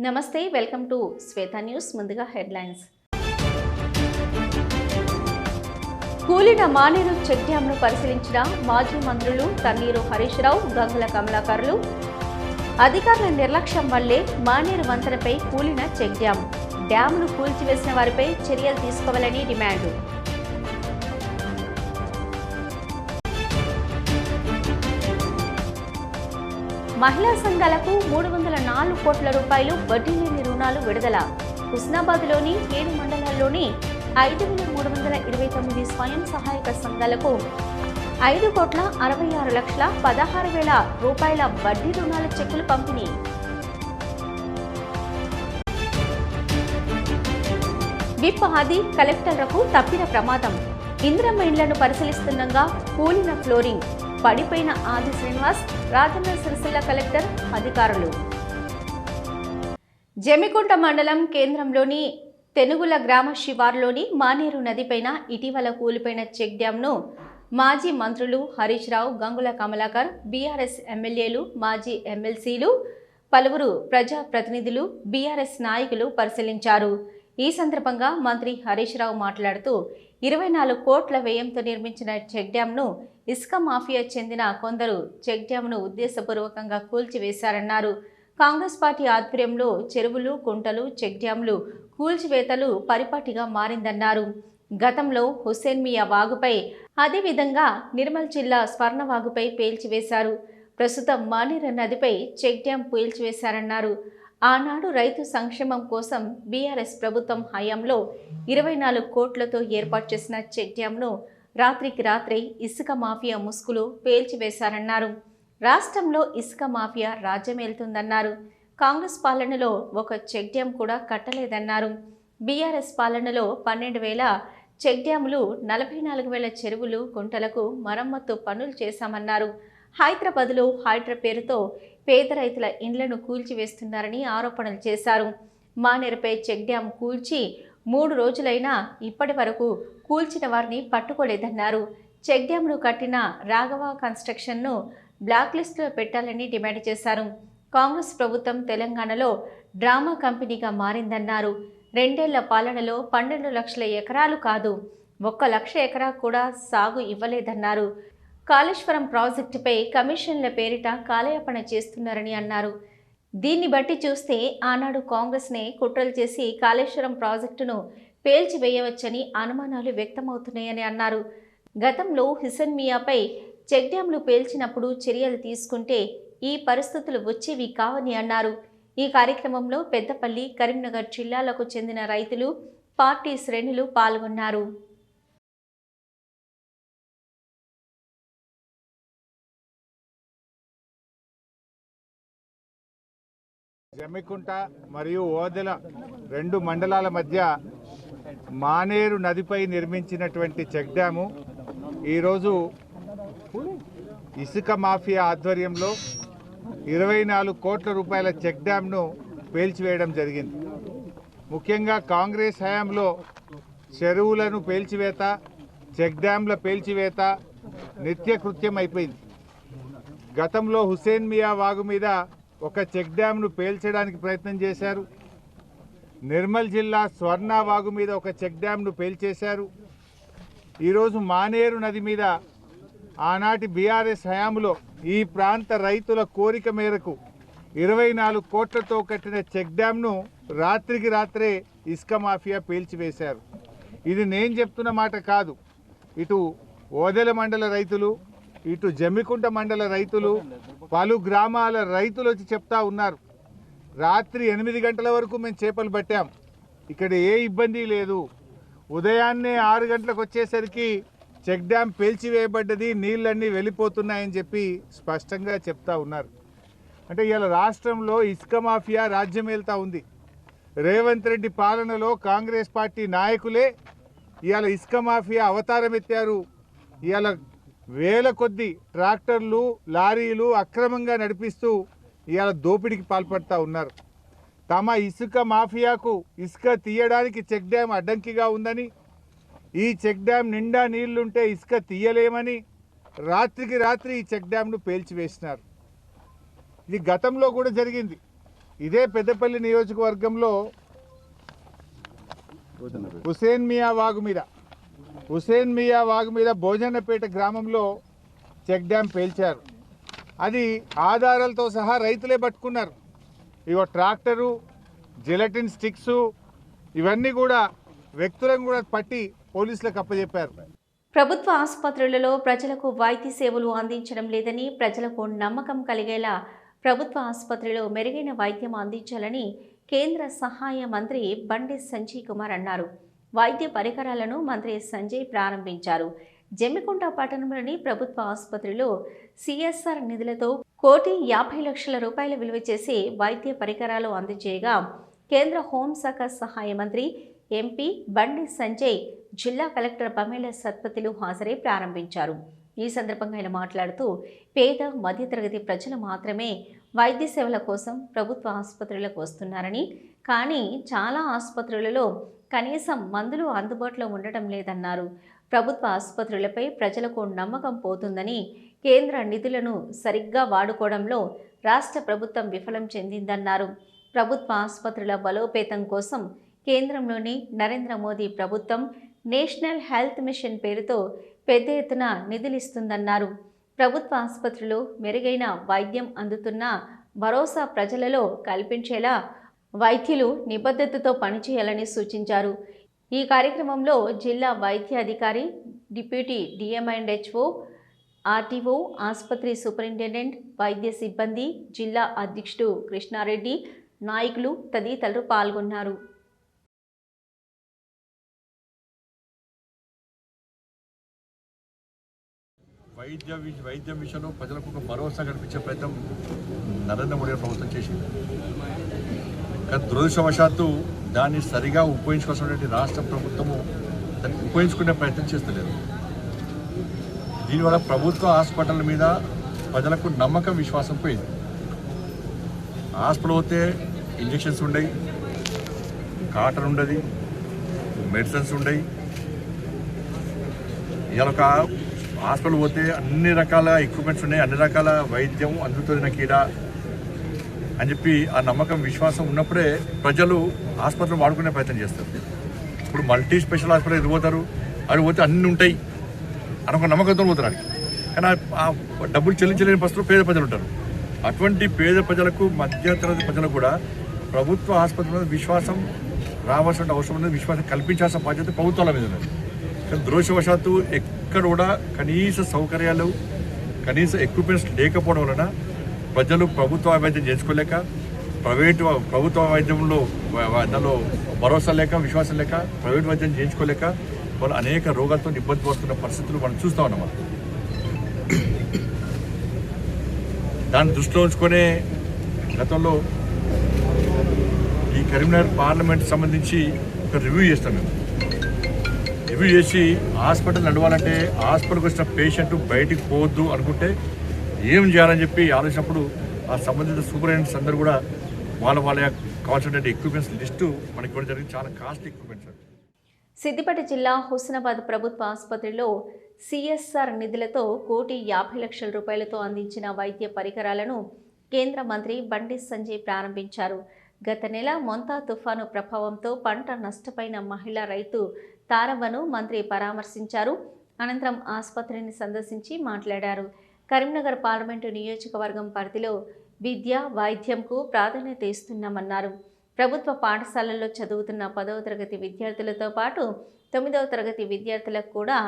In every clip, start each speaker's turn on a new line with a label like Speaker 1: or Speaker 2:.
Speaker 1: నమస్తే, welcome to Shweta news. ముందుగా headlines. కూలిన మానేరు చెక్ డ్యాంను పరిశీలించిన మాజీ మంత్రులు తన్నీరు హరీష్ రావు, గంగుల కమలాకర్లు. అధికారుల నిర్లక్ష్యం వల్లే మానేరు వంతెనపై కూలిన చెక్ డ్యాం. డ్యాంను కూల్చివేసిన వారిపై చర్యలు తీసుకోవాలని డిమాండ్. మహిళా సంఘాలకు 304 కోట్ల రూపాయలు వడ్డీ లేని రుణాలు విడుదల. హుస్నాబాద్లోని 7 మండలాల్లోని 5329 స్వయం సహాయక సంఘాలకు 5,66,16,000 రూపాయల వడ్డీ రుణాల చెక్కులు పంపిణీ. విప్ ఆది కలెక్టర్లకు తప్పిన ప్రమాదం. ఇందిరమ్మ ఇండ్లను పరిశీలిస్తుండగా కూలిన ఫ్లోరింగ్. పడిపోయిన ఆది శ్రీనివాస్, రాజన్న సిరిసిల్ల కలెక్టర్, అధికారులు. జమికుంట మండలం కేంద్రంలోని తెనుగుల గ్రామ శివారులోని మానేరు నదిపైన ఇటీవల కూలిపోయిన చెక్ డ్యాంను మాజీ మంత్రులు హరీష్ రావు, గంగుల కమలాకర్, బీఆర్ఎస్ ఎమ్మెల్యేలు, మాజీ ఎమ్మెల్సీలు, పలువురు ప్రజాప్రతినిధులు, బీఆర్ఎస్ నాయకులు పరిశీలించారు. ఈ సందర్భంగా మంత్రి హరీష్ రావు మాట్లాడుతూ 24 కోట్ల వ్యయంతో నిర్మించిన చెక్ డ్యాంను ఇసుక మాఫియా చెందిన కొందరు చెక్ డ్యాంను ఉద్దేశపూర్వకంగా కూల్చివేశారన్నారు. కాంగ్రెస్ పార్టీ ఆధ్వర్యంలో చెరువులు, కుంటలు, చెక్ డ్యాంలు కూల్చివేతలు పరిపాటిగా మారిందన్నారు. గతంలో హుస్సేన్ మియా వాగుపై, అదేవిధంగా నిర్మల్ జిల్లా స్వర్ణ వాగుపై పేల్చివేశారు. ప్రస్తుతం మానేరు నదిపై చెక్ డ్యాం పేల్చివేశారన్నారు. ఆనాడు రైతు సంక్షేమం కోసం బీఆర్ఎస్ ప్రభుత్వం హయాంలో 24 కోట్లతో ఏర్పాటు చేసిన చెక్ డ్యాంను రాత్రికి రాత్రే ఇసుక మాఫియా ముసుగులు పేల్చివేశారన్నారు. రాష్ట్రంలో ఇసుక మాఫియా రాజ్యమేలుతుందన్నారు. కాంగ్రెస్ పాలనలో ఒక చెక్ డ్యాం కూడా కట్టలేదన్నారు. బీఆర్ఎస్ పాలనలో 12,000 చెక్ డ్యాములు, 44,000 చెరువులు, కుంటలకు మరమ్మత్తు పనులు చేశామన్నారు. హైదరాబాద్లో హైడ్రా పేరుతో పేద రైతుల ఇండ్లను కూల్చివేస్తున్నారని ఆరోపణలు చేశారు. మానేరుపై చెక్ డ్యాం కూల్చి 3 రోజులైనా ఇప్పటి వరకు కూల్చిన వారిని పట్టుకోలేదన్నారు. చెక్ డ్యాంను కట్టిన రాఘవ కన్స్ట్రక్షన్ను బ్లాక్ లిస్టులో పెట్టాలని డిమాండ్ చేశారు. కాంగ్రెస్ ప్రభుత్వం తెలంగాణలో డ్రామా కంపెనీగా మారిందన్నారు. 2 ఏళ్ల పాలనలో 12 లక్షల ఎకరాలు కాదు, 1 లక్ష ఎకరా కూడా సాగు ఇవ్వలేదన్నారు. కాళేశ్వరం ప్రాజెక్టుపై కమిషన్ల పేరిట కాలయాపన చేస్తున్నారని అన్నారు. దీన్ని బట్టి చూస్తే ఆనాడు కాంగ్రెస్నే కుట్రలు చేసి కాళేశ్వరం ప్రాజెక్టును పేల్చివేయవచ్చని అనుమానాలు వ్యక్తమవుతున్నాయని అన్నారు. గతంలో హుస్సేన్ మియాపై చెక్ డ్యాంలు పేల్చినప్పుడు చర్యలు తీసుకుంటే ఈ పరిస్థితులు వచ్చేవి కావని అన్నారు. ఈ కార్యక్రమంలో పెద్దపల్లి, కరీంనగర్ జిల్లాలకు చెందిన రైతులు, పార్టీ శ్రేణులు పాల్గొన్నారు.
Speaker 2: జమ్మికుంట మరియు ఓదెల 2 మండలాల మధ్య మానేరు నదిపై నిర్మించినటువంటి చెక్ డ్యాము ఈరోజు ఇసుక మాఫియా ఆధ్వర్యంలో 24 కోట్ల రూపాయల చెక్ డ్యామ్ను పేల్చివేయడం జరిగింది. ముఖ్యంగా కాంగ్రెస్ హయాంలో చెరువులను పేల్చివేత, చెక్ డ్యాంల పేల్చివేత నిత్యకృత్యం అయిపోయింది. గతంలో హుస్సేన్ మియా వాగు మీద ఒక చెక్ డ్యాంను పేల్చడానికి ప్రయత్నం చేశారు. నిర్మల్ జిల్లా స్వర్ణ వాగు మీద ఒక చెక్ డ్యాంను పేల్చేశారు. ఈరోజు మానేరు నది మీద ఆనాటి బీఆర్ఎస్ హయాంలో ఈ ప్రాంత రైతుల కోరిక మేరకు 24 కోట్లతో కట్టిన చెక్ డ్యాంను రాత్రికి రాత్రే ఇసుక మాఫియా పేల్చివేశారు. ఇది నేను చెప్తున్న మాట కాదు. ఇటు ఓదెల మండల రైతులు, ఇటు జమ్మికుంట మండల రైతులు, పలు గ్రామాల రైతులు వచ్చి చెప్తా ఉన్నారు. రాత్రి 8 గంటల వరకు మేము చేపలు పట్టాం, ఇక్కడ ఏ ఇబ్బంది లేదు. ఉదయాన్నే 6 గంటలకు వచ్చేసరికి చెక్ డ్యాం పేల్చివేయబడ్డది, నీళ్ళన్నీ వెళ్ళిపోతున్నాయని చెప్పి స్పష్టంగా చెప్తా ఉన్నారు. అంటే ఇవాళ రాష్ట్రంలో ఇసుక మాఫియా రాజ్యమేలుతా ఉంది. రేవంత్ రెడ్డి పాలనలో కాంగ్రెస్ పార్టీ నాయకులే ఇవాళ ఇసుక మాఫియా అవతారం ఎత్తారు. ఇవాళ వేల కొద్ది ట్రాక్టర్లు, లారీలు అక్రమంగా నడిపిస్తూ ఇవాళ దోపిడీకి పాల్పడుతూ ఉన్నారు. తమ ఇసుక మాఫియాకు ఇసుక తీయడానికి చెక్ డ్యాం అడ్డంకిగా ఉందని, ఈ చెక్ డ్యాం నిండా నీళ్లుంటే ఇసుక తీయలేమని రాత్రికి రాత్రి ఈ చెక్ డ్యాంను పేల్చివేసినారు. ఇది గతంలో కూడా జరిగింది. ఇదే పెద్దపల్లి నియోజకవర్గంలో హుసేన్ మియా వాగు మీద భోజనపేట గ్రామంలో చెక్ డ్యామ్ పేల్చారు. అది ఆధారాలతో సహా రైతులే పట్టుకున్నారు. ఇగో ట్రాక్టరు, జెలటిన్ స్టిక్స్ ఇవన్నీ కూడా వ్యక్తులను కూడా పట్టి పోలీసులకు అప్పచెప్పారు.
Speaker 1: ప్రభుత్వ ఆసుపత్రులలో ప్రజలకు వైద్య సేవలు అందించడం లేదని, ప్రజలకు నమ్మకం కలిగేలా ప్రభుత్వ ఆసుపత్రిలో మెరుగైన వైద్యం అందించాలని కేంద్ర సహాయ మంత్రి బండి సంజయ్ కుమార్ అన్నారు. వైద్య పరికరాలను మంత్రి సంజయ్ ప్రారంభించారు. జమ్మికుంట పట్టణంలోని ప్రభుత్వ ఆసుపత్రిలో సిఎస్ఆర్ నిధులతో 1,50,00,000 రూపాయల విలువ చేసి వైద్య పరికరాలు అందజేయగా కేంద్ర హోంశాఖ సహాయ మంత్రి ఎంపీ బండి సంజయ్ జిల్లా కలెక్టర్ బమేల సత్పతిలు హాజరై ప్రారంభించారు. ఈ సందర్భంగా ఆయన మాట్లాడుతూ పేద మధ్యతరగతి ప్రజలు మాత్రమే వైద్య సేవల కోసం ప్రభుత్వ ఆసుపత్రులకు వస్తున్నారని, కానీ చాలా ఆసుపత్రులలో కనీసం మందులు అందుబాటులో ఉండటం లేదన్నారు. ప్రభుత్వ ఆసుపత్రులపై ప్రజలకు నమ్మకం పోతుందని, కేంద్ర నిధులను సరిగ్గా వాడుకోవడంలో రాష్ట్ర ప్రభుత్వం విఫలం చెందిందన్నారు. ప్రభుత్వ ఆసుపత్రుల బలోపేతం కోసం కేంద్రంలోని నరేంద్ర మోదీ ప్రభుత్వం నేషనల్ హెల్త్ మిషన్ పేరుతో పెద్ద ఎత్తున నిధులిస్తుందన్నారు. ప్రభుత్వ ఆసుపత్రులు మెరుగైన వైద్యం అందుతున్న భరోసా ప్రజలలో కల్పించేలా వైద్యులు నిబద్ధతతో పనిచేయాలని సూచించారు. ఈ కార్యక్రమంలో జిల్లా వైద్య అధికారి, డిప్యూటీ డిఎంఐండ్హెచ్ఓ, ఆర్టీఓ, ఆసుపత్రి సూపరింటెండెంట్, వైద్య సిబ్బంది, జిల్లా అధ్యక్షుడు కృష్ణారెడ్డి, నాయకులు తదితరులు పాల్గొన్నారు.
Speaker 3: వైద్యం విషయంలో ప్రజలకు ఒక భరోసా కల్పించే ప్రయత్నం నరేంద్ర మోడీ ప్రభుత్వం చేసింది. కానీ దురదృష్టవశాత్తు దాన్ని సరిగా ఉపయోగించుకోవాల్సినటువంటి రాష్ట్ర ప్రభుత్వము దాన్ని ఉపయోగించుకునే ప్రయత్నం చేస్తలేదు. దీనివల్ల ప్రభుత్వ హాస్పిటల్ మీద ప్రజలకు నమ్మకం, విశ్వాసం పోయింది. హాస్పిటల్ పోతే ఇంజెక్షన్స్ ఉండయి, కాటన్ ఉండదు, మెడిసిన్స్ ఉండయి. ఇవాళ ఒక హాస్పిటల్ పోతే అన్ని రకాల ఎక్విప్మెంట్స్ ఉన్నాయి, అన్ని రకాల వైద్యం అందుతుంది నాకు ఈడ అని చెప్పి ఆ నమ్మకం, విశ్వాసం ఉన్నప్పుడే ప్రజలు హాస్పిటల్ వాడుకునే ప్రయత్నం చేస్తారు. ఇప్పుడు మల్టీ స్పెషల్ హాస్పిటల్ ఇది పోతారు, అది పోతే అన్నీ ఉంటాయి అని ఒక నమ్మకంతో పోతారు. కానీ ఆ డబ్బులు చెల్లించలేని పరిస్థితుల్లో పేద ప్రజలు ఉంటారు. అటువంటి పేద ప్రజలకు, మధ్యతరగతి ప్రజలకు కూడా ప్రభుత్వ ఆసుపత్రి మీద విశ్వాసం రావాల్సిన అవసరం ఉన్నది, విశ్వాసం కల్పించాల్సిన బాధ్యత ప్రభుత్వాల మీద ఉన్నది. కానీ దురదృష్టవశాత్తు ఎక్కడ కూడా కనీస సౌకర్యాలు, కనీస ఎక్విప్మెంట్స్ లేకపోవడం వలన ప్రజలు ప్రభుత్వ వైద్యం చేసుకోలేక, ప్రభుత్వ వైద్యంలో దానిలో భరోసా లేక, విశ్వాసం లేక, ప్రైవేట్ వైద్యం చేయించుకోలేక వాళ్ళు అనేక రోగాలతో ఇబ్బంది పడుతున్న పరిస్థితులు మనం చూస్తూ ఉన్నాం. దాన్ని దృష్టిలో ఉంచుకునే గతంలో ఈ కరీంనగర్ పార్లమెంట్ సంబంధించి ఒక రివ్యూ చేస్తాం. మేము రివ్యూ చేసి హాస్పిటల్ నడవాలంటే హాస్పిటల్కి వచ్చిన పేషెంట్ బయటికి పోవద్దు అనుకుంటే ఏం చేయాలని చెప్పి ఆలోచించినప్పుడు ఆ సంబంధిత సూపరింటెండెంట్స్ అందరూ కూడా వాళ్ళ కావాల్సిన ఎక్విప్మెంట్స్ లిస్టు మనకి కూడా జరిగింది. చాలా కాస్ట్ ఎక్విప్మెంట్స్.
Speaker 1: సిద్దిపేట జిల్లా హుస్నాబాద్ ప్రభుత్వ ఆసుపత్రిలో సిఎస్ఆర్ నిధులతో 1,50,00,000 రూపాయలతో అందించిన వైద్య పరికరాలను కేంద్ర మంత్రి బండి సంజయ్ ప్రారంభించారు. గత నెల మొంతా తుఫాను ప్రభావంతో పంట నష్టపోయిన మహిళా రైతు తారవ్వను మంత్రి పరామర్శించారు. అనంతరం ఆసుపత్రిని సందర్శించి మాట్లాడారు. కరీంనగర్ పార్లమెంటు నియోజకవర్గం పరిధిలో విద్య, వైద్యంకు ప్రాధాన్యత ఇస్తున్నామన్నారు. ప్రభుత్వ పాఠశాలల్లో చదువుతున్న 10వ తరగతి విద్యార్థులతో పాటు 9వ తరగతి విద్యార్థులకు కూడా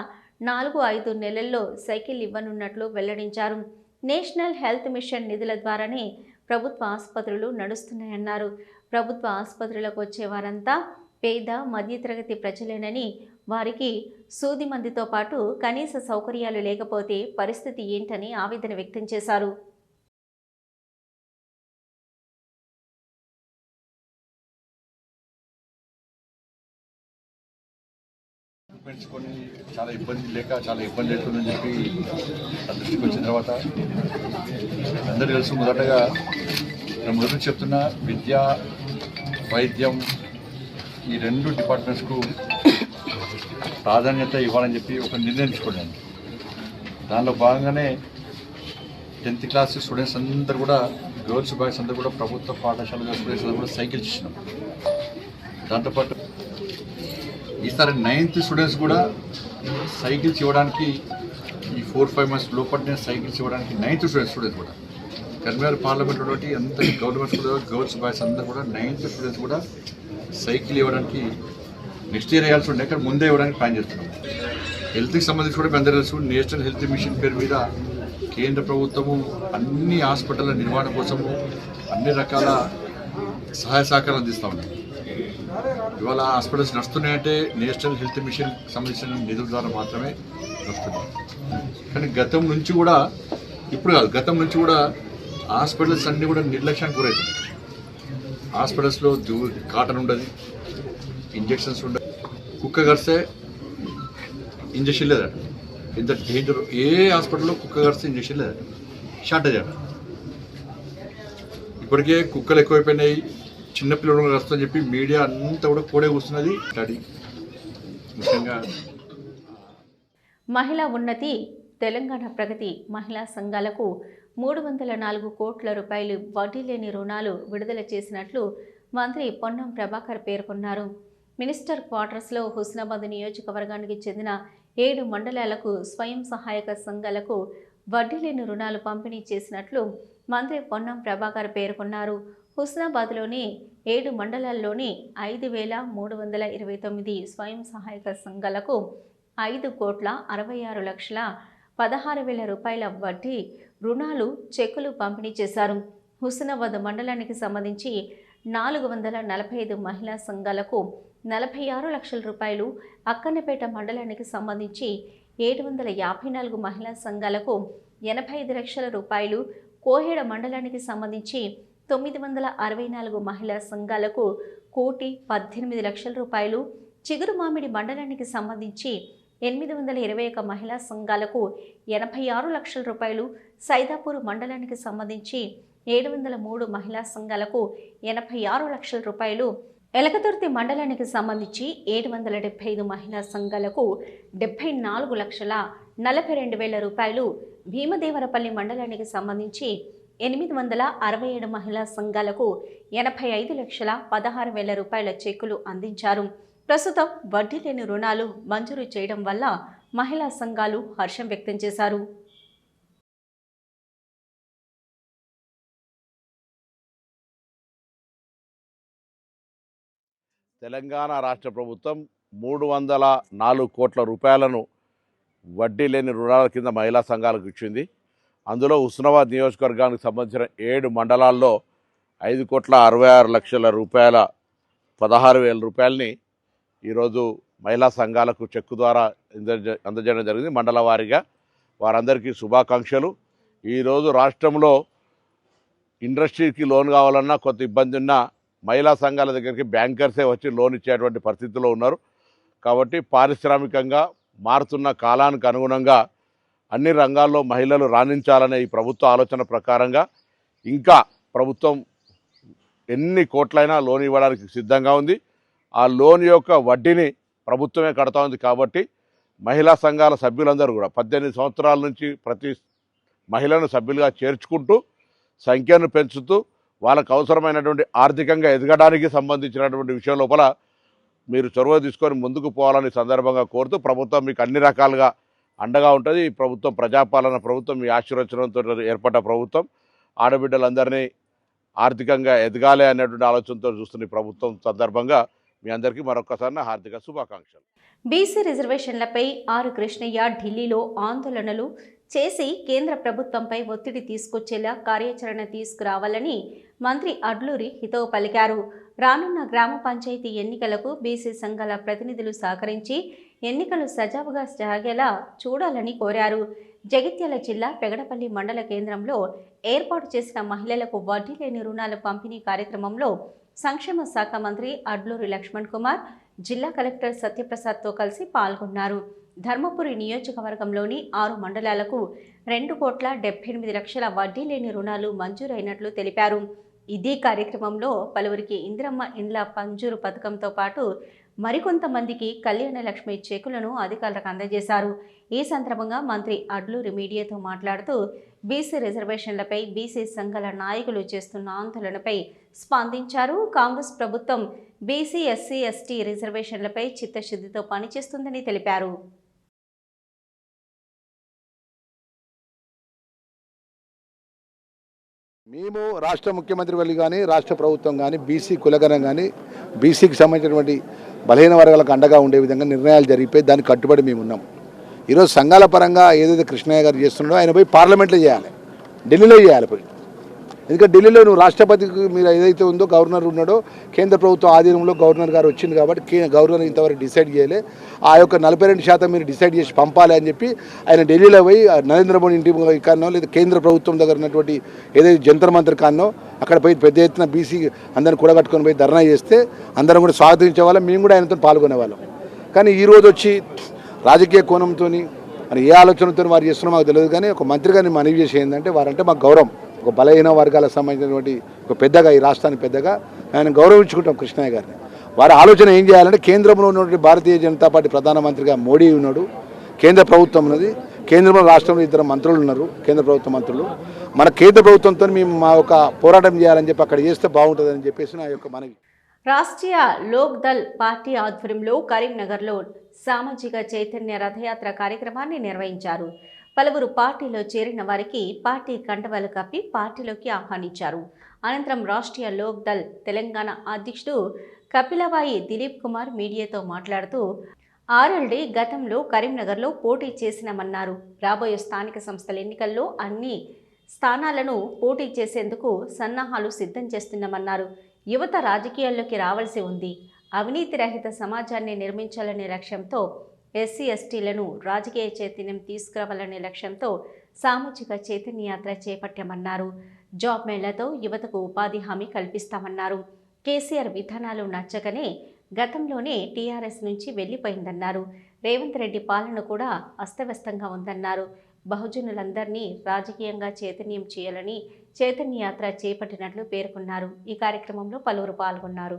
Speaker 1: 4-5 నెలల్లో సైకిల్ ఇవ్వనున్నట్లు వెల్లడించారు. నేషనల్ హెల్త్ మిషన్ నిధుల ద్వారానే ప్రభుత్వ ఆసుపత్రులు నడుస్తున్నాయన్నారు. ప్రభుత్వ ఆసుపత్రులకు వచ్చే వారంతా పేద, మధ్యతరగతి ప్రజలేనని, వారికి సూది మందుతో పాటు కనీస సౌకర్యాలు లేకపోతే పరిస్థితి ఏంటని ఆవేదన వ్యక్తం చేశారు.
Speaker 3: పెంచుకొని చాలా ఇబ్బంది అవుతుందని చెప్పి దృష్టికి వచ్చిన తర్వాత అందరూ తెలుసు. మొదటగా నేను మొదటి చెప్తున్నా, విద్య, వైద్యం ఈ 2 డిపార్ట్మెంట్స్కు ప్రాధాన్యత ఇవ్వాలని చెప్పి ఒక నిర్ణయించుకున్నాను. దానిలో భాగంగానే 10th క్లాస్ స్టూడెంట్స్ అందరూ కూడా గర్ల్స్ బాయ్స్ అందరూ కూడా ప్రభుత్వ పాఠశాల స్టూడెంట్స్ అందరూ కూడా సైకిల్స్ ఇచ్చినాం. దాంతోపాటు ఈసారి 9th స్టూడెంట్స్ కూడా సైకిల్స్ ఇవ్వడానికి ఈ 4-5 months లోపలనే సైకిల్స్ ఇవ్వడానికి 9th స్టూడెంట్స్ కూడా కరీంనగర్ పార్లమెంట్ తోటి అంత గవర్నమెంట్ స్కూల్ గర్ల్స్ బాయ్స్ అందరూ కూడా 9th స్టూడెంట్స్ కూడా సైకిల్ ఇవ్వడానికి నెక్స్ట్ ఇయర్ వేయాల్సి ఉండే కానీ ముందే ఇవ్వడానికి ప్లాన్ చేస్తున్నాం. హెల్త్కి సంబంధించి కూడా అందరూ తెలుసు, నేషనల్ హెల్త్ మిషన్ పేరు మీద కేంద్ర ప్రభుత్వము అన్ని హాస్పిటళ్ల నిర్వహణ కోసము అన్ని రకాల సహాయ సహకారాలు అందిస్తూ ఉన్నాయి. ఇవాళ హాస్పిటల్స్ నడుస్తున్నాయంటే నేషనల్ హెల్త్ మిషన్ సంబంధించిన నిధుల ద్వారా మాత్రమే నడుస్తున్నాయి. కానీ గతం నుంచి కూడా ఇప్పుడు కాదు, గతం నుంచి కూడా హాస్పిటల్స్ అన్నీ కూడా నిర్లక్ష్యానికి గురవుతున్నాయి. హాస్పిటల్స్లో కాటన్ ఉండదు, ఇంజెక్షన్స్ ఉండదు, కుక్క కరిస్తే ఇంజక్షన్ లేదట. ఇంత డేంజర్, ఏ హాస్పిటల్లో కుక్క కరిస్తే ఇంజక్షన్ లేదట, షార్టేజ్ అట. ఇప్పటికే కుక్కలు ఎక్కువైపోయినాయి, చిన్నపిల్లలు కరుస్తుందని చెప్పి మీడియా అంతా కూడా కోడే కూస్తున్నది. స్టడీ ముఖ్యంగా
Speaker 1: మహిళా ఉన్నతి, తెలంగాణ ప్రగతి మహిళా సంఘాలకు 304 కోట్ల రూపాయలు వడ్డీ లేని రుణాలు విడుదల చేసినట్లు మంత్రి పొన్నం ప్రభాకర్ పేర్కొన్నారు. మినిస్టర్ క్వార్టర్స్లో హుస్నాబాద్ నియోజకవర్గానికి చెందిన 7 మండలాలకు స్వయం సహాయక సంఘాలకు వడ్డీ లేని రుణాలు పంపిణీ చేసినట్లు మంత్రి పొన్నం ప్రభాకర్ పేర్కొన్నారు. హుస్నాబాద్లోని 7 మండలాల్లోని 5,329 స్వయం సహాయక సంఘాలకు 5,66,16,000 రూపాయల వడ్డీ రుణాలు చెక్కులు పంపిణీ చేశారు. హుస్నాబాద్ మండలానికి సంబంధించి 445 మహిళా సంఘాలకు 46 లక్షల రూపాయలు, అక్కన్నపేట మండలానికి సంబంధించి 754 మహిళా సంఘాలకు 85 లక్షల రూపాయలు, కోహెడ మండలానికి సంబంధించి 964 మహిళా సంఘాలకు 1,18 లక్షల రూపాయలు, చిగురుమామిడి మండలానికి సంబంధించి 821 మహిళా సంఘాలకు 86 లక్షల రూపాయలు, సైదాపూర్ మండలానికి సంబంధించి 703 మహిళా సంఘాలకు 86 లక్షల రూపాయలు, ఎలకతుర్తి మండలానికి సంబంధించి 775 మహిళా సంఘాలకు 74,42,000 రూపాయలు, భీమదేవరపల్లి మండలానికి సంబంధించి 867 మహిళా సంఘాలకు 85,16,000 రూపాయల చెక్కులు అందించారు. ప్రస్తుతం వడ్డీ లేని రుణాలు మంజూరు చేయడం వల్ల మహిళా సంఘాలు హర్షం వ్యక్తం చేశారు.
Speaker 4: తెలంగాణ రాష్ట్ర ప్రభుత్వం 304 కోట్ల రూపాయలను వడ్డీ లేని రుణాల కింద మహిళా సంఘాలకు ఇచ్చింది. అందులో హుస్నాబాద్ నియోజకవర్గానికి సంబంధించిన 7 మండలాల్లో 5,66,00,000 రూపాయల 16,000 రూపాయలని ఈరోజు మహిళా సంఘాలకు చెక్కు ద్వారా అందజేయడం జరిగింది. మండల వారీగా వారందరికీ శుభాకాంక్షలు. ఈరోజు రాష్ట్రంలో ఇండస్ట్రీకి లోన్ కావాలన్నా కొంత ఇబ్బంది ఉన్నా మహిళా సంఘాల దగ్గరికి బ్యాంకర్సే వచ్చి లోన్ ఇచ్చేటువంటి పరిస్థితిలో ఉన్నారు. కాబట్టి పారిశ్రామికంగా మారుతున్న కాలానికి అనుగుణంగా అన్ని రంగాల్లో మహిళలు రాణించాలనే ఈ ప్రభుత్వ ఆలోచన ప్రకారంగా ఇంకా ప్రభుత్వం ఎన్ని కోట్లైనా లోన్ ఇవ్వడానికి సిద్ధంగా ఉంది. ఆ లోన్ యొక్క వడ్డీని ప్రభుత్వమే కడతా ఉంది. కాబట్టి మహిళా సంఘాల సభ్యులందరూ కూడా 18 సంవత్సరాల నుంచి ప్రతి మహిళను సభ్యులుగా చేర్చుకుంటూ సంఖ్యను పెంచుతూ వాళ్ళకు అవసరమైనటువంటి ఆర్థికంగా ఎదగడానికి సంబంధించినటువంటి విషయం లోపల మీరు చొరవ తీసుకొని ముందుకు పోవాలని సందర్భంగా కోరుతూ ప్రభుత్వం మీకు అన్ని రకాలుగా అండగా ఉంటుంది. ఈ ప్రభుత్వం ప్రజాపాలన ప్రభుత్వం, మీ ఆశీర్వచనంతో ఏర్పడ్డ ప్రభుత్వం. ఆడబిడ్డలందరినీ ఆర్థికంగా ఎదగాలి అనేటువంటి ఆలోచనతో చూస్తున్న ఈ ప్రభుత్వం సందర్భంగా మీ అందరికీ మరొకసారి నా హార్దిక శుభాకాంక్షలు.
Speaker 1: బీసీ రిజర్వేషన్లపై ఆర్ కృష్ణయ్య ఢిల్లీలో ఆందోళనలు చేసి కేంద్ర ప్రభుత్వంపై ఒత్తిడి తీసుకొచ్చేలా కార్యాచరణ తీసుకురావాలని మంత్రి అడ్లూరి హితవు పలికారు. రానున్న గ్రామ పంచాయతీ ఎన్నికలకు బీసీ సంఘాల ప్రతినిధులు సహకరించి ఎన్నికలు సజావుగా సాగేలా చూడాలని కోరారు. జగిత్యాల జిల్లా పెగడపల్లి మండల కేంద్రంలో ఏర్పాటు చేసిన మహిళలకు వడ్డీ లేని రుణాల పంపిణీ కార్యక్రమంలో సంక్షేమ శాఖ మంత్రి అడ్లూరి లక్ష్మణ్ కుమార్, జిల్లా కలెక్టర్ సత్యప్రసాద్తో కలిసి పాల్గొన్నారు. ధర్మపురి నియోజకవర్గంలోని 6 మండలాలకు 2,78,00,000 వడ్డీ లేని రుణాలు మంజూరైనట్లు తెలిపారు. ఇదే కార్యక్రమంలో పలువురికి ఇందిరమ్మ ఇండ్ల మంజూరు పథకంతో పాటు మరికొంతమందికి కళ్యాణ లక్ష్మి చెక్కులను అధికారులకు అందజేశారు. ఈ సందర్భంగా మంత్రి అడ్లూరి మీడియాతో మాట్లాడుతూ బీసీ రిజర్వేషన్లపై బీసీ సంఘాల నాయకులు చేస్తున్న ఆందోళనపై స్పందించారు. కాంగ్రెస్ ప్రభుత్వం బీసీ, ఎస్సీ, ఎస్టీ రిజర్వేషన్లపై చిత్తశుద్ధితో పనిచేస్తుందని తెలిపారు.
Speaker 5: మేము రాష్ట్ర ముఖ్యమంత్రి వాళ్ళు కానీ రాష్ట్ర ప్రభుత్వం కానీ బీసీ కులగణం కానీ బీసీకి సంబంధించినటువంటి బలహీన వర్గాలకు అండగా ఉండే విధంగా నిర్ణయాలు జరిగిపోయి దానికి కట్టుబడి మేము ఉన్నాం. ఈరోజు సంఘాల పరంగా ఏదైతే కృష్ణయ్య గారు చేస్తున్నాడో ఆయన పోయి పార్లమెంట్లో చేయాలి, ఢిల్లీలో చేయాలి పోయి. ఎందుకంటే ఢిల్లీలో నువ్వు రాష్ట్రపతికి మీరు ఏదైతే ఉందో గవర్నర్ ఉన్నాడో కేంద్ర ప్రభుత్వం ఆధీనంలో గవర్నర్ గారు వచ్చింది కాబట్టి గవర్నర్ ఇంతవరకు డిసైడ్ చేయలే. ఆ యొక్క 42% మీరు డిసైడ్ చేసి పంపాలి అని చెప్పి ఆయన ఢిల్లీలో పోయి నరేంద్ర మోడీ ఇంటి కానో లేదా కేంద్ర ప్రభుత్వం దగ్గర ఉన్నటువంటి ఏదైతే జంతర్ మంతర్ కానో అక్కడ పోయి పెద్ద ఎత్తున బీసీ అందరిని కూడగట్టుకొని పోయి ధర్నా చేస్తే అందరం కూడా స్వాగతించే వాళ్ళం, మేము కూడా ఆయనతో పాల్గొనేవాళ్ళం. కానీ ఈరోజు వచ్చి రాజకీయ కోణంతో మరి ఏ ఆలోచనతో వారు చేస్తున్నారో మాకు తెలియదు. కానీ ఒక మంత్రి గారిని మనవి చేసి ఏంటంటే వారంటే మాకు గౌరవం, ఒక బలహీన వర్గాలకు సంబంధించినటువంటి ఒక పెద్దగా ఈ రాష్ట్రానికి పెద్దగా ఆయన గౌరవించుకుంటాం కృష్ణయ్య గారిని. వారి ఆలోచన ఏం చేయాలంటే కేంద్రంలో ఉన్నటువంటి భారతీయ జనతా పార్టీ ప్రధానమంత్రిగా మోడీ ఉన్నాడు, కేంద్ర ప్రభుత్వం ఉన్నది, కేంద్రంలో రాష్ట్రంలో 2 మంత్రులు ఉన్నారు, కేంద్ర ప్రభుత్వ మంత్రులు. మన కేంద్ర ప్రభుత్వంతో మేము మా యొక్క పోరాటం చేయాలని చెప్పి అక్కడ చేస్తే బాగుంటుందని చెప్పేసి నా యొక్క మనవి.
Speaker 1: రాష్ట్రీయ లోక్ దళ్ పార్టీ ఆధ్వర్యంలో కరీంనగర్లో సామాజిక చైతన్య రథయాత్ర కార్యక్రమాన్ని నిర్వహించారు. పలువురు పార్టీలో చేరిన వారికి పార్టీ కండవాలు కప్పి పార్టీలోకి ఆహ్వానించారు. అనంతరం రాష్ట్రీయ లోక్ దళ్ తెలంగాణ అధ్యక్షుడు కపిలవాయి దిలీప్ కుమార్ మీడియాతో మాట్లాడుతూ ఆర్ఎల్డీ గతంలో కరీంనగర్లో పోటీ చేసినామన్నారు. రాబోయే స్థానిక సంస్థల ఎన్నికల్లో అన్ని స్థానాలను పోటీ చేసేందుకు సన్నాహాలు సిద్ధం చేస్తున్నామన్నారు. యువత రాజకీయాల్లోకి రావాల్సి ఉంది. అవినీతి రహిత సమాజాన్ని నిర్మించాలనే లక్ష్యంతో ఎస్సీ ఎస్టీలను రాజకీయ చైతన్యం తీసుకురావాలనే లక్ష్యంతో సామాజిక చైతన్య యాత్ర చేపట్టామన్నారు. జాబ్ మేళాతో యువతకు ఉపాధి హామీ కల్పిస్తామన్నారు. కేసీఆర్ విధానాలు నచ్చకనే గతంలోనే టీఆర్ఎస్ నుంచి వెళ్లిపోయిందన్నారు. రేవంత్ రెడ్డి పాలన కూడా అస్తవ్యస్తంగా ఉందన్నారు. బహుజనులందరినీ రాజకీయంగా చైతన్యం చేయాలని చైతన్య యాత్ర చేపట్టినట్లు పేర్కొన్నారు. ఈ కార్యక్రమంలో పలువురు పాల్గొన్నారు.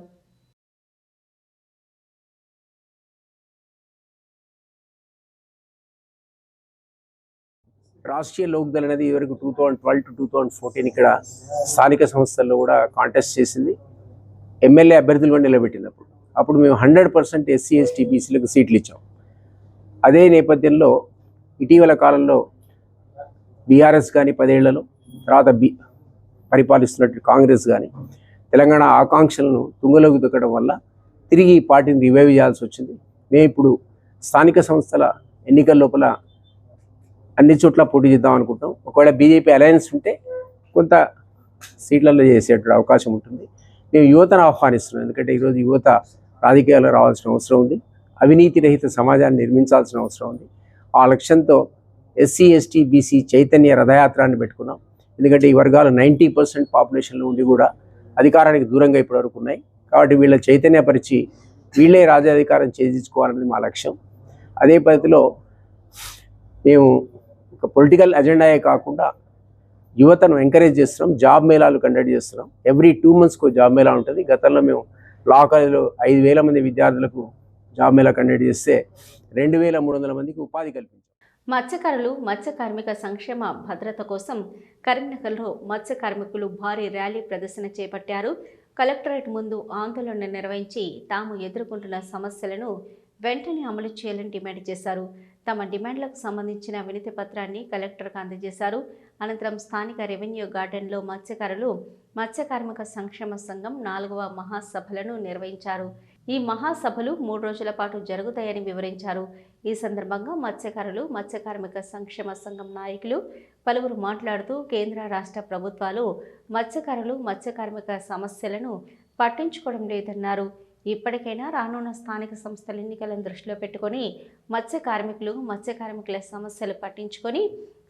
Speaker 6: రాష్ట్రీయ లోక్దళ్ అనేది ఇవరకు 2012 to 2014 ఇక్కడ స్థానిక సంస్థల్లో కూడా కాంటెస్ట్ చేసింది. ఎమ్మెల్యే అభ్యర్థులు కూడా నిలబెట్టినప్పుడు అప్పుడు మేము 100% ఎస్సీ ఎస్టీ బీసీలకు సీట్లు ఇచ్చాం. అదే నేపథ్యంలో ఇటీవల కాలంలో బీఆర్ఎస్ కానీ 10 ఏళ్లలో తర్వాత పరిపాలిస్తున్నట్టు కాంగ్రెస్ కానీ తెలంగాణ ఆకాంక్షలను తుంగలోకి దొక్కడం వల్ల తిరిగి ఈ పార్టీని రివైవ్ చేయాల్సి వచ్చింది. మేము ఇప్పుడు స్థానిక సంస్థల ఎన్నికల లోపల అన్ని చోట్ల పోటీ చేద్దాం అనుకుంటాం. ఒకవేళ బీజేపీ అలయన్స్ ఉంటే కొంత సీట్లలో చేసేట అవకాశం ఉంటుంది. మేము యువతను ఆహ్వానిస్తున్నాం. ఎందుకంటే ఈరోజు యువత రాజకీయాల్లో రావాల్సిన అవసరం ఉంది. అవినీతి రహిత సమాజాన్ని నిర్మించాల్సిన అవసరం ఉంది. ఆ లక్ష్యంతో ఎస్సీ ఎస్టీ బీసీ చైతన్య రథయాత్రాన్ని పెట్టుకున్నాం. ఎందుకంటే ఈ వర్గాలు 90% పాపులేషన్లో ఉండి కూడా అధికారానికి దూరంగా ఇప్పటివరకు ఉన్నాయి. కాబట్టి వీళ్ళ చైతన్యపరిచి వీళ్ళే రాజ్యాధికారం చేజించుకోవాలనేది మా లక్ష్యం. అదే పద్ధతిలో మేము ఒక పొలిటికల్ అజెండాయే కాకుండా యువతను ఎంకరేజ్ చేస్తున్నాం. జాబ్ మేళాలు కండక్ట్ చేస్తున్నాం. ఎవ్రీ 2 monthsకు జాబ్ మేళా ఉంటుంది. గతంలో మేము లా కాలేజీలో 5,000 మంది విద్యార్థులకు జాబ్ మేళా కండక్ట్ చేస్తే 2,300 మందికి ఉపాధి కల్పించాం.
Speaker 1: మత్స్యకారులు, మత్స్య కార్మిక సంక్షేమ భద్రత కోసం కరీంనగర్లో మత్స్య కార్మికులు భారీ ర్యాలీ ప్రదర్శన చేపట్టారు. కలెక్టరేట్ ముందు ఆందోళన నిర్వహించి తాము ఎదుర్కొంటున్న సమస్యలను వెంటనే అమలు చేయాలని డిమాండ్ చేశారు. తమ డిమాండ్లకు సంబంధించిన వినతి పత్రాన్ని కలెక్టర్కు అందజేశారు. అనంతరం స్థానిక రెవెన్యూ గార్డెన్లో మత్స్యకారులు మత్స్య కార్మిక సంక్షేమ సంఘం 4వ మహాసభలను నిర్వహించారు. ఈ మహాసభలు 3 రోజుల పాటు జరుగుతాయని వివరించారు. ఈ సందర్భంగా మత్స్యకారులు, మత్స్య కార్మిక సంక్షేమ సంఘం నాయకులు పలువురు మాట్లాడుతూ కేంద్ర రాష్ట్ర ప్రభుత్వాలు మత్స్యకారులు, మత్స్య కార్మిక సమస్యలను పట్టించుకోవడం లేదన్నారు. ఇప్పటికైనా రానున్న స్థానిక సంస్థల ఎన్నికలను దృష్టిలో పెట్టుకొని మత్స్య కార్మికులు, మత్స్య కార్మికుల సమస్యలు పట్టించుకొని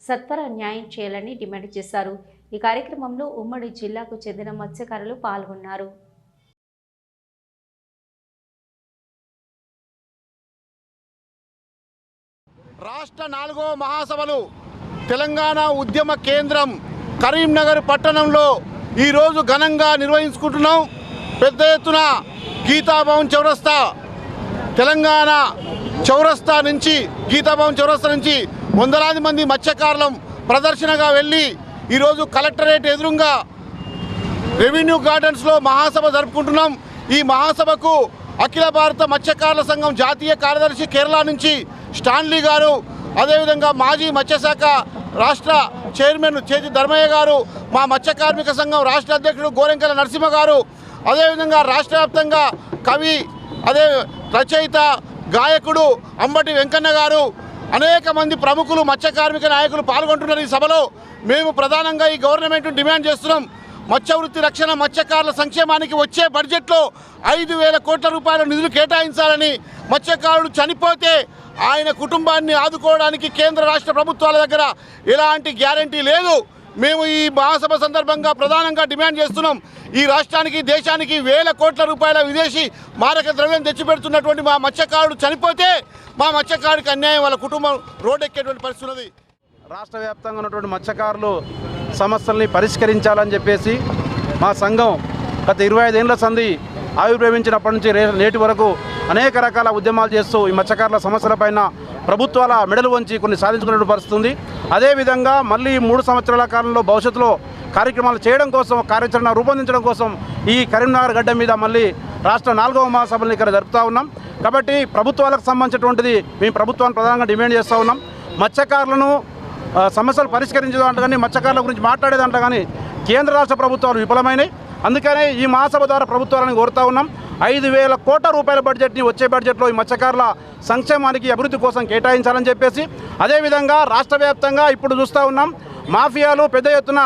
Speaker 1: సత్వర న్యాయం చేయాలని డిమాండ్ చేశారు. ఈ కార్యక్రమంలో ఉమ్మడి జిల్లాకు చెందిన మత్స్యకారులు పాల్గొన్నారు.
Speaker 7: రాష్ట్ర 4వ మహాసభలు తెలంగాణ ఉద్యమ కేంద్రం కరీంనగర్ పట్టణంలో ఈరోజు ఘనంగా నిర్వహించుకుంటున్నాం. పెద్ద ఎత్తున గీతాభవన్ చౌరస్తా తెలంగాణ చౌరస్తా నుంచి గీతాభవన్ చౌరస్తా నుంచి వందలాది మంది మత్స్యకారులం ప్రదర్శనగా వెళ్ళి ఈరోజు కలెక్టరేట్ ఎదురుగా రెవెన్యూ గార్డెన్స్లో మహాసభ జరుపుకుంటున్నాం. ఈ మహాసభకు అఖిల భారత మత్స్యకారుల సంఘం జాతీయ కార్యదర్శి కేరళ నుంచి స్టాన్లీ గారు, అదేవిధంగా మాజీ మత్స్యశాఖ రాష్ట్ర చైర్మన్ చేతి ధర్మయ్య గారు, మా మత్స్య కార్మిక సంఘం రాష్ట్ర అధ్యక్షుడు గోరెంకల నరసింహ గారు, అదేవిధంగా రాష్ట్ర వ్యాప్తంగా కవి, అదే రచయిత, గాయకుడు అంబటి వెంకన్న గారు, అనేక మంది ప్రముఖులు మత్స్య కార్మిక నాయకులు పాల్గొంటున్నారు. ఈ సభలో మేము ప్రధానంగా ఈ గవర్నమెంట్ను డిమాండ్ చేస్తున్నాం. మత్స్య వృత్తి రక్షణ, మత్స్యకారుల సంక్షేమానికి వచ్చే బడ్జెట్లో 5,000 కోట్ల రూపాయల నిధులు కేటాయించాలని, మత్స్యకారుడు చనిపోతే ఆయన కుటుంబాన్ని ఆదుకోవడానికి కేంద్ర రాష్ట్ర ప్రభుత్వాల దగ్గర ఎలాంటి గ్యారంటీ లేదు. మేము ఈ మహాసభ సందర్భంగా ప్రధానంగా డిమాండ్ చేస్తున్నాం. ఈ రాష్ట్రానికి, దేశానికి 1,000 కోట్ల రూపాయల విదేశీ మారక ద్రవ్యం తెచ్చిపెడుతున్నటువంటి మా మత్స్యకారుడు చనిపోతే మా మత్స్యకారుడికి అన్యాయం, వాళ్ళ కుటుంబం రోడ్డెక్కేటువంటి పరిస్థితి ఉన్నది.
Speaker 8: రాష్ట్ర వ్యాప్తంగా ఉన్నటువంటి మత్స్యకారులు సమస్యల్ని పరిష్కరించాలని చెప్పేసి మా సంఘం గత 25 ఏళ్ల సంధి ఆవిర్భవించినప్పటి నుంచి నేటి వరకు అనేక రకాల ఉద్యమాలు చేస్తూ ఈ మత్స్యకారుల సమస్యలపైన ప్రభుత్వాల మెడలు వంచి కొన్ని సాధించుకునే పరిస్థితి ఉంది. అదేవిధంగా మళ్ళీ 3 సంవత్సరాల కాలంలో భవిష్యత్తులో కార్యక్రమాలు చేయడం కోసం, కార్యాచరణ రూపొందించడం కోసం ఈ కరీంనగర్ గడ్డ మీద మళ్ళీ రాష్ట్ర 4వ మహాసభలను ఇక్కడ జరుపుతూ ఉన్నాం. కాబట్టి ప్రభుత్వాలకు సంబంధించినటువంటిది మేము ప్రభుత్వాన్ని ప్రధానంగా డిమాండ్ చేస్తూ ఉన్నాం. మత్స్యకారులను సమస్యలు పరిష్కరించేదాంట్లో కానీ, మత్స్యకారుల గురించి మాట్లాడేదాంట్లో కానీ కేంద్ర రాష్ట్ర ప్రభుత్వాలు విఫలమైనవి. అందుకనే ఈ మహాసభ ద్వారా ప్రభుత్వాలను కోరుతూ ఉన్నాం. 5,000 కోట్ల రూపాయల బడ్జెట్ని వచ్చే బడ్జెట్లో ఈ మత్స్యకారుల సంక్షేమానికి, అభివృద్ధి కోసం కేటాయించాలని చెప్పేసి, అదేవిధంగా రాష్ట్ర వ్యాప్తంగా ఇప్పుడు చూస్తూ ఉన్నాం మాఫియాలు పెద్ద ఎత్తున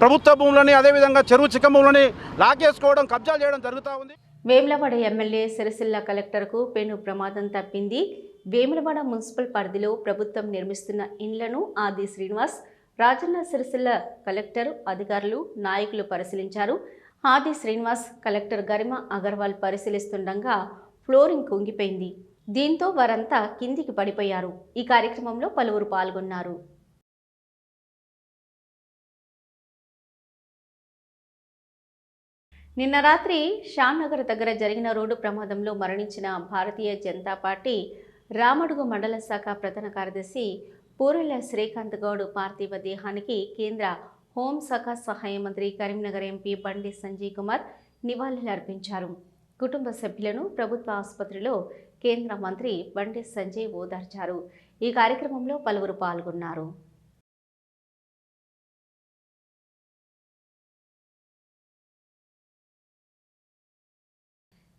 Speaker 8: ప్రభుత్వ భూములని, అదేవిధంగా చెరువు చిక్క భూములని లాగేసుకోవడం, కబ్జాలు చేయడం జరుగుతూ ఉంది.
Speaker 1: వేములవాడ ఎమ్మెల్యే సిరిసిల్ల కలెక్టర్కు పెను ప్రమాదం తప్పింది. వేములవాడ మున్సిపల్ పరిధిలో ప్రభుత్వం నిర్మిస్తున్న ఇండ్లను ఆది శ్రీనివాస్, రాజన్న సిరిసిల్ల కలెక్టర్, అధికారులు, నాయకులు పరిశీలించారు. ఆది శ్రీనివాస్, కలెక్టర్ గరిమ అగర్వాల్ పరిశీలిస్తుండగా ఫ్లోరింగ్ కుంగిపోయింది. దీంతో వారంతా కిందికి పడిపోయారు. ఈ కార్యక్రమంలో పలువురు పాల్గొన్నారు. నిన్న రాత్రి షానగర్ దగ్గర జరిగిన రోడ్డు ప్రమాదంలో మరణించిన భారతీయ జనతా పార్టీ రామడుగు మండల శాఖ ప్రధాన కార్యదర్శి పూరెల్ల శ్రీకాంత్ గౌడ్ పార్థివ దేహానికి కేంద్ర హోంశాఖ సహాయ మంత్రి, కరీంనగర్ ఎంపీ బండి సంజయ్ కుమార్ నివాళులర్పించారు. కుటుంబ సభ్యులను ప్రభుత్వ ఆసుపత్రిలో కేంద్ర మంత్రి బండి సంజయ్ ఓదార్చారు. ఈ కార్యక్రమంలో పలువురు పాల్గొన్నారు.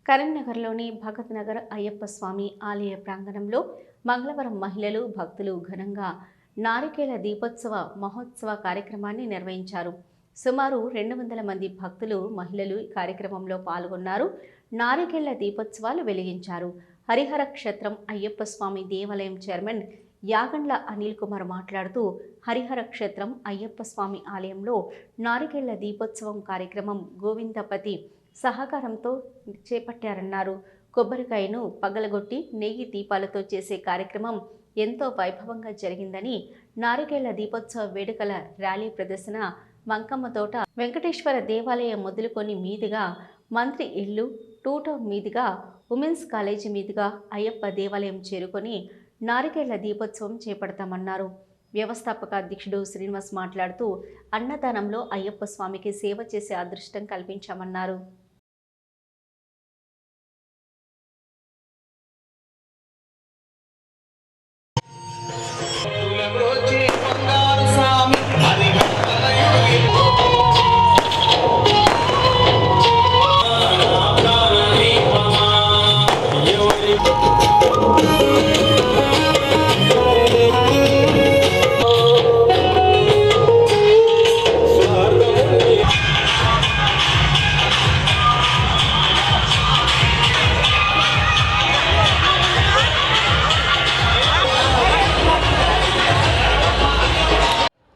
Speaker 1: కరీంనగర్లోని భగత్ నగర్ అయ్యప్ప స్వామి ఆలయ ప్రాంగణంలో మంగళవారం మహిళలు, భక్తులు ఘనంగా నారికేళ దీపోత్సవ మహోత్సవ కార్యక్రమాన్ని నిర్వహించారు. సుమారు 200 మంది భక్తులు, మహిళలు ఈ కార్యక్రమంలో పాల్గొన్నారు. నారికేళ్ల దీపోత్సవాలు వెలిగించారు. హరిహర క్షేత్రం అయ్యప్ప స్వామి దేవాలయం చైర్మన్ యాగండ్ల అనిల్ కుమార్ మాట్లాడుతూ, హరిహర క్షేత్రం అయ్యప్ప స్వామి ఆలయంలో నారికేళ్ల దీపోత్సవం కార్యక్రమం గోవిందపతి సహకారంతో చేపట్టారన్నారు. కొబ్బరికాయను పగలగొట్టి నెయ్యి దీపాలతో చేసే కార్యక్రమం ఎంతో వైభవంగా జరిగిందని, నారికేళ్ల దీపోత్సవ వేడుకల ర్యాలీ ప్రదర్శన మంకమ్మ తోట, వెంకటేశ్వర దేవాలయం మొదలుకొని మీదుగా మంత్రి ఇల్లు, 2 టౌన్ మీదుగా ఉమెన్స్ కాలేజీ మీదుగా అయ్యప్ప దేవాలయం చేరుకొని నారికేళ్ల దీపోత్సవం చేపడతామన్నారు. వ్యవస్థాపక అధ్యక్షుడు శ్రీనివాస్ మాట్లాడుతూ, అన్నదానంలో అయ్యప్ప స్వామికి సేవ చేసే అదృష్టం కల్పించామన్నారు.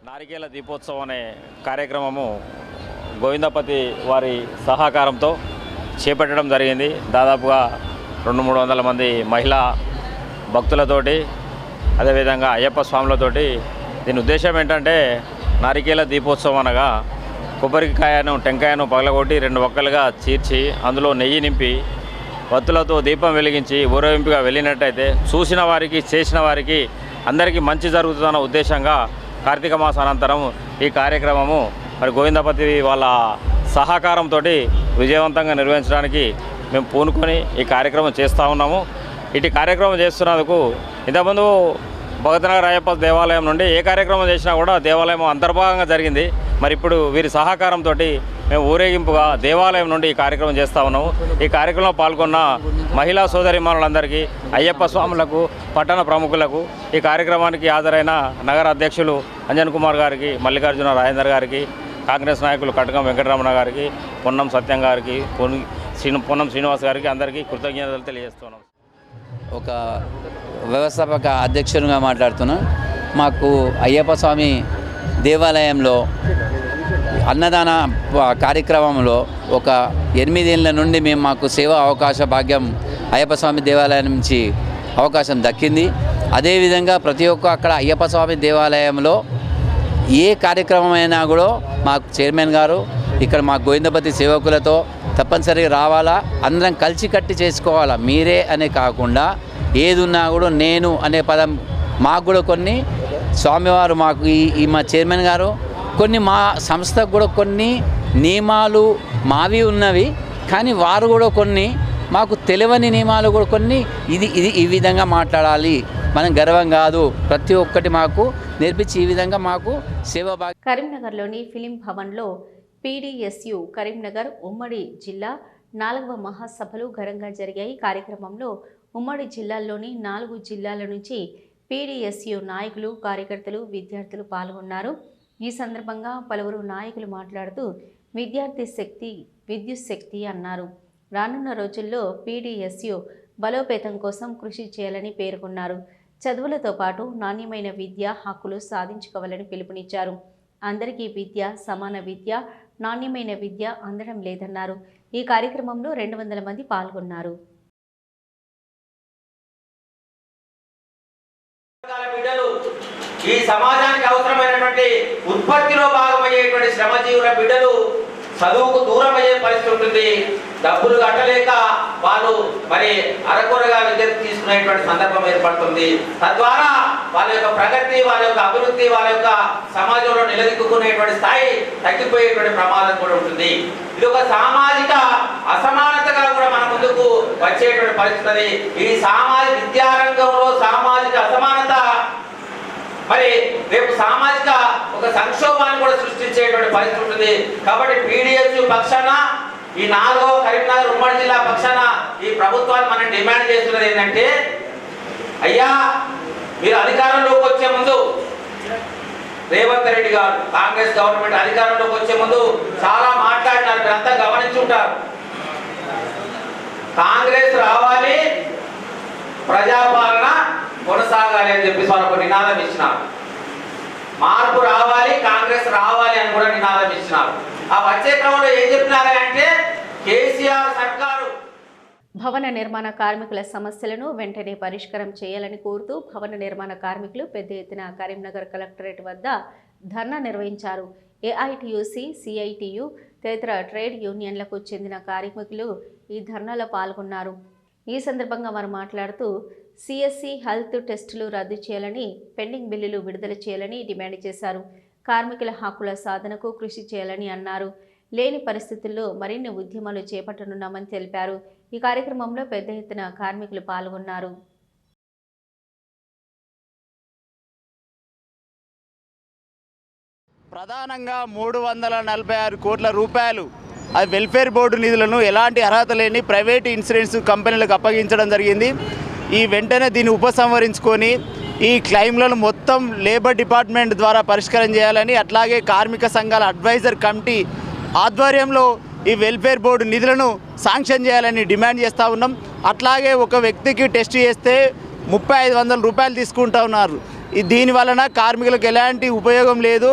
Speaker 9: నారికేళ దీపోత్సవం అనే కార్యక్రమము గోవిందపతి వారి సహకారంతో చేపట్టడం జరిగింది. దాదాపుగా 200-300 మంది మహిళా భక్తులతోటి, అదేవిధంగా అయ్యప్ప స్వాములతోటి. దీని ఉద్దేశం ఏంటంటే, నారికేళ దీపోత్సవం అనగా కొబ్బరికాయను, టెంకాయను పగలగొట్టి 2 ఒక్కలుగా చీర్చి అందులో నెయ్యి నింపి వత్తులతో దీపం వెలిగించి ఊరేగింపుగా వెళ్ళినట్టయితే చూసిన వారికి చేసిన వారికి అందరికీ మంచి జరుగుతుందన్న ఉద్దేశంగా కార్తీక మాస అనంతరం ఈ కార్యక్రమము మరి గోవిందపతి వాళ్ళ సహకారంతో విజయవంతంగా నిర్వహించడానికి మేము పూనుకొని ఈ కార్యక్రమం చేస్తూ ఉన్నాము. ఇటు కార్యక్రమం చేస్తున్నందుకు ఇంతకుముందు భగతనగర్ అయ్యప్ప దేవాలయం నుండి ఏ కార్యక్రమం చేసినా కూడా దేవాలయం అంతర్భాగంగా జరిగింది. మరి ఇప్పుడు వీరి సహకారంతో మేము ఊరేగింపుగా దేవాలయం నుండి ఈ కార్యక్రమం చేస్తూ ఉన్నాము. ఈ కార్యక్రమంలో పాల్గొన్న మహిళా సోదరిమణులందరికీ, అయ్యప్ప స్వాములకు, పట్టణ ప్రముఖులకు, ఈ కార్యక్రమానికి హాజరైన నగర అధ్యక్షులు అంజన్ కుమార్ గారికి, మల్లికార్జున రాజేందర్ గారికి, కాంగ్రెస్ నాయకులు కటకం వెంకటరమణ గారికి, పొన్నం సత్యం గారికి, పొన్నం శ్రీనివాస్ గారికి అందరికీ కృతజ్ఞతలు తెలియజేస్తున్నాం.
Speaker 10: ఒక వ్యవస్థాపక అధ్యక్షునిగా మాట్లాడుతున్నాం. మాకు అయ్యప్ప స్వామి దేవాలయంలో అన్నదాన కార్యక్రమంలో ఒక 8 ఏళ్ళ నుండి మాకు సేవా అవకాశ భాగ్యం అయ్యప్ప స్వామి దేవాలయం నుంచి అవకాశం దక్కింది. అదేవిధంగా ప్రతి ఒక్క అక్కడ అయ్యప్ప స్వామి దేవాలయంలో ఏ కార్యక్రమమైనా కూడా మాకు చైర్మన్ గారు ఇక్కడ మా గోవిందపతి సేవకులతో తప్పనిసరిగా రావాలా, అందరం కలిసికట్టి చేసుకోవాలా. మీరే అనే కాకుండా ఏదున్నా కూడా నేను అనే పదం మాకు కూడా కొన్ని స్వామివారు మాకు ఈ మా చైర్మన్ గారు కొన్ని మా సంస్థకు కూడా కొన్ని నియమాలు మావి ఉన్నవి, కానీ వారు కూడా కొన్ని మాకు తెలియని నియమాలు కూడా కొన్ని ఇది ఈ విధంగా మాట్లాడాలి, మనం గర్వం కాదు, ప్రతి ఒక్కటి మాకు నేర్పించి ఈ విధంగా మాకు సేవా భాగ్యం.
Speaker 1: కరీంనగర్లోని ఫిలిం భవన్లో PDSU కరీంనగర్ ఉమ్మడి జిల్లా 4వ మహాసభలు ఘనంగా జరిగాయి. కార్యక్రమంలో ఉమ్మడి జిల్లాల్లోని 4 జిల్లాల నుంచి PDSU నాయకులు, కార్యకర్తలు, విద్యార్థులు పాల్గొన్నారు. ఈ సందర్భంగా పలువురు నాయకులు మాట్లాడుతూ విద్యార్థి శక్తి విద్యుత్ శక్తి అన్నారు. రానున్న రోజుల్లో PDSU బలోపేతం కోసం కృషి చేయాలని పేర్కొన్నారు. చదువులతో పాటు నాణ్యమైన విద్య హక్కులు సాధించుకోవాలని పిలుపునిచ్చారు. అందరికీ విద్య, సమాన విద్య, నాణ్యమైన విద్య అందడం లేదన్నారు. ఈ కార్యక్రమంలో 200 మంది పాల్గొన్నారు.
Speaker 11: ఈ సమాజానికి అవసరమైనటువంటి ఉత్పత్తిలో భాగమయ్యేటువంటి శ్రమజీవుల బిడ్డలు చదువుకు దూరం అయ్యే పరిస్థితి ఉంటుంది. డబ్బులు కట్టలేక వాళ్ళు మరి అరకొరగా విద్య తీసుకునేటువంటి సందర్భం ఏర్పడుతుంది. తద్వారా వాళ్ళ యొక్క ప్రగతి, వాళ్ళ యొక్క అభివృద్ధి, వాళ్ళ యొక్క సమాజంలో నిలదొక్కునేటువంటి స్థాయి తగ్గిపోయేటువంటి ప్రమాదం కూడా ఉంటుంది. ఇది ఒక సామాజిక అసమానతగా కూడా మన ముందుకు వచ్చేటువంటి పరిస్థితి. ఈ సామాజిక విద్యారంగంలో సామాజిక అసమానత మరి రేపు సామాజిక ఒక సంక్షోభాన్ని కూడా సృష్టించేటువంటి పరిస్థితి ఉంటుంది. కాబట్టి PDSU పక్షాన ఈ 4వ కరీంనగర్ ఉమ్మడి జిల్లా పక్షాన ఈ ప్రభుత్వాన్ని మనం డిమాండ్ చేస్తున్నది ఏంటంటే, అయ్యా మీరు అధికారంలోకి వచ్చే ముందు రేవంత్ రెడ్డి గారు కాంగ్రెస్ గవర్నమెంట్ అధికారంలోకి వచ్చే ముందు చాలా మాట్లాడినారు, మీరంతా గమనించి ఉంటారు. కాంగ్రెస్ రావాలి, ప్రజాపాలన కొనసాగాలి అని చెప్పి వాళ్ళు ఒక నినాదం ఇచ్చినారు. మార్పు రావాలి, కాంగ్రెస్ రావాలి అని కూడా నినాదం ఇచ్చినారు. ఆ వచ్చే క్రమంలో ఏం చెప్పినారంటే కేసీఆర్ సర్కారు
Speaker 1: భవన నిర్మాణ కార్మికుల సమస్యలను వెంటనే పరిష్కారం చేయాలని కోరుతూ భవన నిర్మాణ కార్మికులు పెద్ద ఎత్తున కరీంనగర్ కలెక్టరేట్ వద్ద ధర్నా నిర్వహించారు. AITUC, CITU తదితర ట్రేడ్ యూనియన్లకు చెందిన కార్మికులు ఈ ధర్నాలో పాల్గొన్నారు. ఈ సందర్భంగా వారు మాట్లాడుతూ CSC హెల్త్ టెస్టులు రద్దు చేయాలని, పెండింగ్ బిల్లులు విడుదల చేయాలని డిమాండ్ చేశారు. కార్మికుల హక్కుల సాధనకు కృషి చేయాలని అన్నారు. లేని పరిస్థితుల్లో మరిన్ని ఉద్యమాలు చేపట్టనున్నామని తెలిపారు. ఈ కార్యక్రమంలో పెద్ద ఎత్తున కార్మికులు పాల్గొన్నారు.
Speaker 12: ప్రధానంగా 346 కోట్ల రూపాయలు అది వెల్ఫేర్ బోర్డు నిధులను ఎలాంటి అర్హత లేని ప్రైవేట్ ఇన్సూరెన్స్ కంపెనీలకు అప్పగించడం జరిగింది. ఈ వెంటనే దీన్ని ఉపసంహరించుకొని ఈ క్లెయిమ్లను మొత్తం లేబర్ డిపార్ట్మెంట్ ద్వారా పరిష్కారం చేయాలని, అట్లాగే కార్మిక సంఘాల అడ్వైజర్ కమిటీ ఆధ్వర్యంలో ఈ వెల్ఫేర్ బోర్డు నిధులను శాంక్షన్ చేయాలని డిమాండ్ చేస్తూ ఉన్నాం. అట్లాగే ఒక వ్యక్తికి టెస్ట్ చేస్తే 3500 రూపాయలు తీసుకుంటూ ఉన్నారు. దీని వలన కార్మికులకు ఎలాంటి ఉపయోగం లేదు.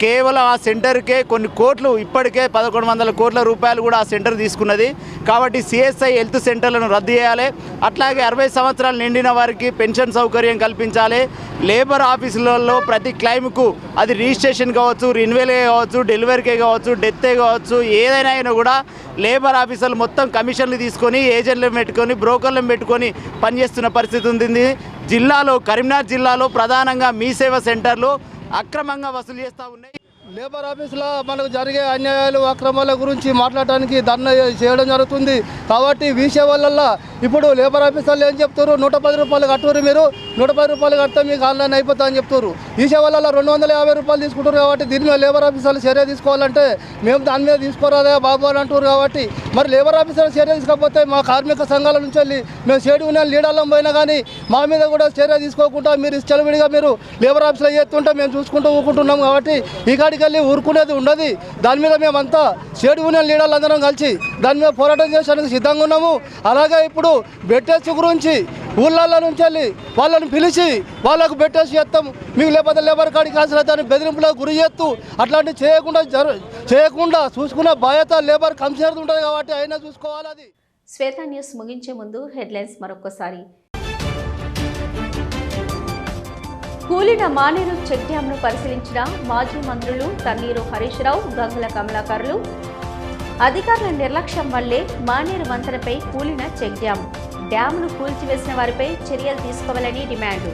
Speaker 12: కేవలం ఆ సెంటర్కే కొన్ని కోట్లు, ఇప్పటికే 1100 కోట్ల రూపాయలు కూడా ఆ సెంటర్ తీసుకున్నది. కాబట్టి CSI హెల్త్ సెంటర్లను రద్దు చేయాలి. అట్లాగే 60 సంవత్సరాలు నిండిన వారికి పెన్షన్ సౌకర్యం కల్పించాలి. లేబర్ ఆఫీసులలో ప్రతి క్లెయిమ్కు అది రిజిస్ట్రేషన్ కావచ్చు, రెన్యువల్ కావచ్చు, డెలివరీకే కావచ్చు, డెత్తే కావచ్చు, ఏదైనా కూడా లేబర్ ఆఫీసర్లు మొత్తం కమిషన్లు తీసుకొని ఏజెంట్లను పెట్టుకొని బ్రోకర్లను పెట్టుకొని పనిచేస్తున్న పరిస్థితి ఉంది. జిల్లాలో కరీంనగర్ జిల్లాలో ప్రధానంగా మీ సేవ సెంటర్లు అక్రమంగా వసూలు చేస్తూ ఉన్నాయి.
Speaker 13: లేబర్ ఆఫీసులో మనకు జరిగే అన్యాయాలు అక్రమాల గురించి మాట్లాడటానికి ధర్నా చేయడం జరుగుతుంది. కాబట్టి విషయం వల్ల ఇప్పుడు లేబర్ ఆఫీసర్లు ఏం చెప్తారు, 110 రూపాయలు కట్టురు, మీరు 110 రూపాయలు కడితే మీకు ఆన్లైన్ అయిపోతా అని చెప్తారు. విషయం వల్ల 250 రూపాయలు తీసుకుంటారు. కాబట్టి దీని మీద లేబర్ ఆఫీసర్లు చర్య తీసుకోవాలంటే మేము దాని మీద తీసుకోరాదా బాబు అని అంటారు. కాబట్టి మరి లేబర్ ఆఫీసర్లు చర్య తీసుకోకపోతే మా కార్మిక సంఘాల నుంచి వెళ్ళి మేము షేడ్ యూనియన్ లీడర్లం పోయినా కానీ మా మీద కూడా చర్య తీసుకోకుండా మీరు చెలవిడిగా మీరు లేబర్ ఆఫీసులో చేస్తుంటే మేము చూసుకుంటూ ఊరుకుంటున్నాం. కాబట్టి ఈ కాడికి వెళ్ళి ఊరుకునేది ఉండదు. దాని మీద మేమంతా షేడ్ యూనియన్ లీడర్లు అందరం కలిసి దాని మీద పోరాటం చేయడానికి సిద్ధంగా ఉన్నాము. అలాగే ఇప్పుడు బెట్టేసి గురించి ఊళ్ళల్లో నుంచి వెళ్ళి వాళ్ళని పిలిచి వాళ్ళకు బెట్టేసి చేస్తాం, మీకు లేకపోతే లేబర్ కార్డు క్యాన్సిల్ అవుతాయని బెదిరింపులకు గురి చేస్తూ అట్లాంటివి చేయకుండా చూసుకునే బాధ్యత లేబర్ కమిషనర్ ఉంటుంది. కాబట్టి అయినా చూసుకోవాలి. అది
Speaker 1: శ్వేత న్యూస్ ముగించే ముందు హెడ్లైన్స్ మరొకసారి. కూలిన మానేరు చెక్ డ్యాంను పరిశీలించిన మాజీ మంత్రులు తన్నీరు హరీష్ రావు, గంగుల కమలాకర్లు. అధికారుల నిర్లక్ష్యం వల్లే మానేరు వంతెనపై కూలిన చెక్ డ్యాంను కూల్చివేసిన వారిపై చర్యలు తీసుకోవాలని డిమాండ్.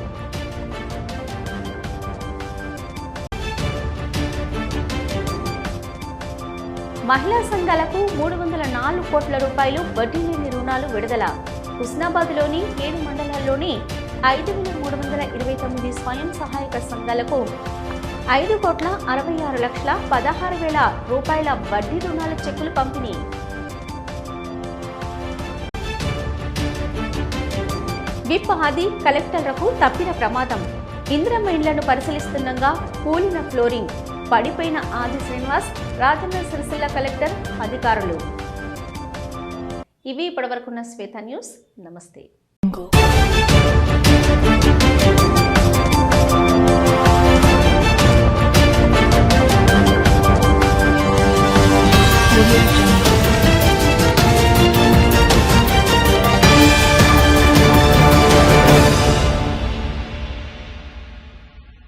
Speaker 1: మహిళా సంఘాలకు 304 కోట్ల రూపాయలు వడ్డీ లేని రుణాలు విడుదల. హుస్నాబాద్లోని 7 మండలాల్లోని 5,329 స్వయం సహాయక సంఘాలకు 5,66,16,000 రూపాయల వడ్డీ రుణాల చెక్కులు పంపిణీ. విప్ ఆది కలెక్టర్లకు తప్పిన ప్రమాదం. ఇందిరమ్మ ఇండ్లను పరిశీలిస్తుండగా కూలిన ఫ్లోరింగ్, పడిపోయిన ఆది శ్రీనివాస్, రాజన్న సిరిసిల్ల కలెక్టర్, అధికారులు. ఇవి ఇప్పటివరకున్న శ్వేత న్యూస్. నమస్తే.